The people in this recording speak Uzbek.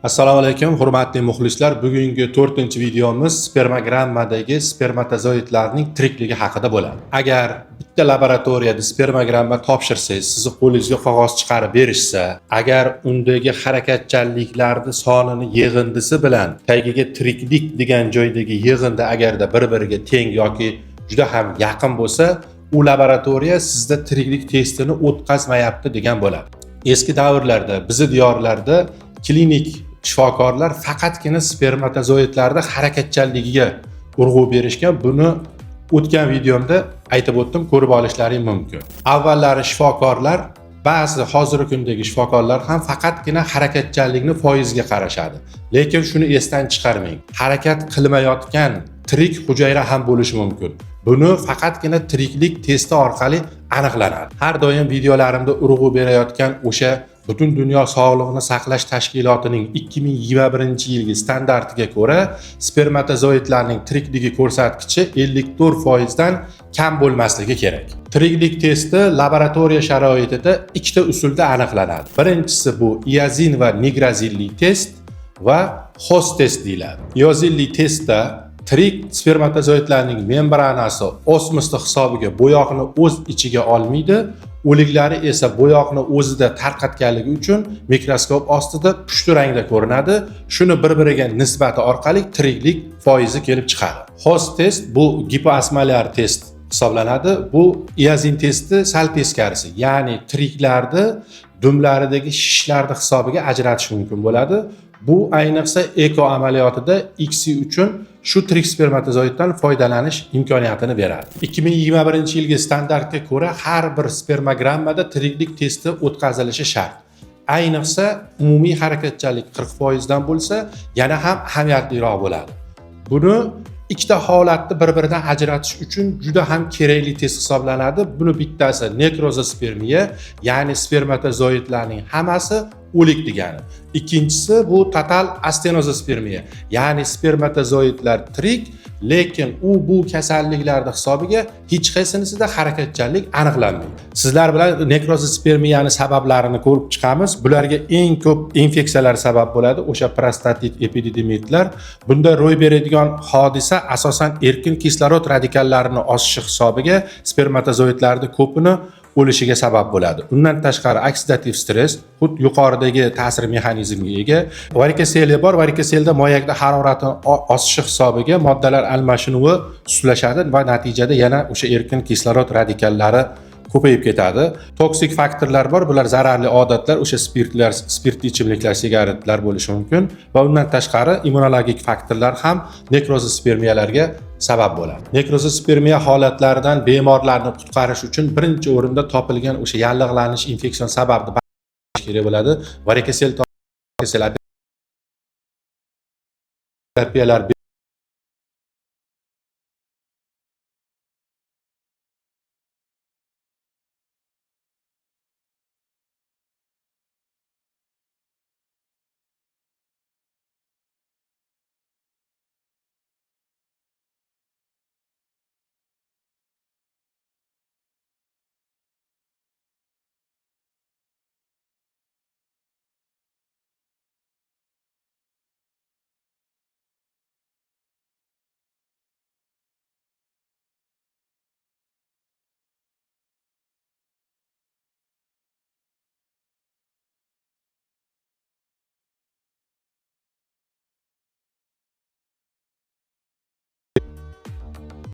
Assalomu alaykum, hurmatli muxlislar. Bugungi 4-videomiz spermogrammadagi spermatozoidlarning tirikligi haqida bo'ladi. Agar bitta laboratoriyada spermogramma topshirsangiz, sizni qo'lingizga qog'oz chiqarib berishsa, agar undagi harakatchanliklarning sonini yig'indisi bilan tagiga tiriklik degan joydagi yig'indi agarda bir-biriga teng yoki juda ham yaqin bo'lsa, u laboratoriya sizda tiriklik testini o'tkazmayapti degan bo'ladi. Eski davrlarda, bizi diyorlarda klinik shifokorlar faqatgina spermatozoidlarda harakatchanligiga urg'u berishgan. Buni o'tgan videomda aytib o'tdim, ko'rib olishlaring mumkin. Avvallari shifokorlar, ba'zi hozirgi kundagi shifokorlar ham faqatgina harakatchanlikni foizga qarashadi. Lekin shuni esdan chiqarmang. Harakat qilmayotgan tirik hujayra ham bo'lishi mumkin. Buni faqatgina tiriklik testi orqali aniqlanadi. Har doim videolarimda urg'u berayotgan o'sha Butun dunyo sog'liqni saqlash tashkilotining 2021-yilgi standartiga ko'ra spermatozoidlarning tirikligi ko'rsatkichi 54% dan kam bo'lmasligi kerak. Tiriklik testi laboratoriya sharoitida ikkita usulda aniqlanadi. Birinchisi bu iozin va nigrazilli test va host test deyiladi. Iozilli testda tirik spermatozoidlarning membranasi osmosda hisobiga bo'yoqni o'z ichiga olmaydi. O'liklari esa bo'yoqni o'zida tarqatganligi uchun mikroskop ostida pushti rangda ko'rinadi. Shuni bir-biriga nisbati orqali tiriklik foizi kelib chiqadi. Host test bu gipoosmolar test hisoblanadi. Bu iozin testi sal teskarisi, ya'ni tiriklarni dumlaridagi shishlarning hisobiga ajratish mumkin bo'ladi. Bu ayniqsa eko amaliyotida XI uchun shu tirik spermatozoiddan foydalanish imkoniyatini beradi. 2021-yilgi standartga ko'ra har bir spermogrammada tiriklik testi o'tkazilishi shart. Ayniqsa umumiy harakatchanlik 40% dan bo'lsa, yana ham ahamiyatliroq bo'ladi. Buni ikkita holatni bir-biridan ajratish uchun juda ham kerakli test hisoblanadi. Buni bittasi nekrozospermiya, ya'ni spermatozoidlarning hammasi o'lik degani. Ikkinchisi bu total astenozospermiya, ya'ni spermatozoidlar tirik, lekin bu kasalliklarning hisobiga hech qaysinisida harakatchanlik aniqlanmaydi. Sizlar bilan nekrozospermiyani sabablarini ko'rib chiqamiz. Bularga eng ko'p infeksiyalar sabab bo'ladi, o'sha prostatit epididimitlar. Bunda ro'y beradigan hodisa asosan erkin kislorod radikallarini oshishi hisobiga spermatozoidlarning ko'pini o'lishiga sabab bo'ladi. Undan tashqari oksidativ stress, xuddi yuqoridagi ta'sir mexanizmiga ega. Varikoseliya bor, varikoselda moyakda haroratni oshishi hisobiga moddalar almashinuvi sustlashadi va natijada yana o'sha erkin kislorod radikallari ko'payib ketadi. Toksik faktorlar bor, bular zararli odatlar, o'sha spirtlar, spirtli ichimliklar, sigaretlar bo'lishi mumkin va undan tashqari immunologik faktorlar ham nekrozospermiyalarga sabab bo'ladi. Nekrozospermiya holatlaridan bemorlarni qutqarish uchun birinchi o'rinda topilgan o'sha yallig'lanish infeksion sababni kerak bo'ladi. Varikosel terapiyalar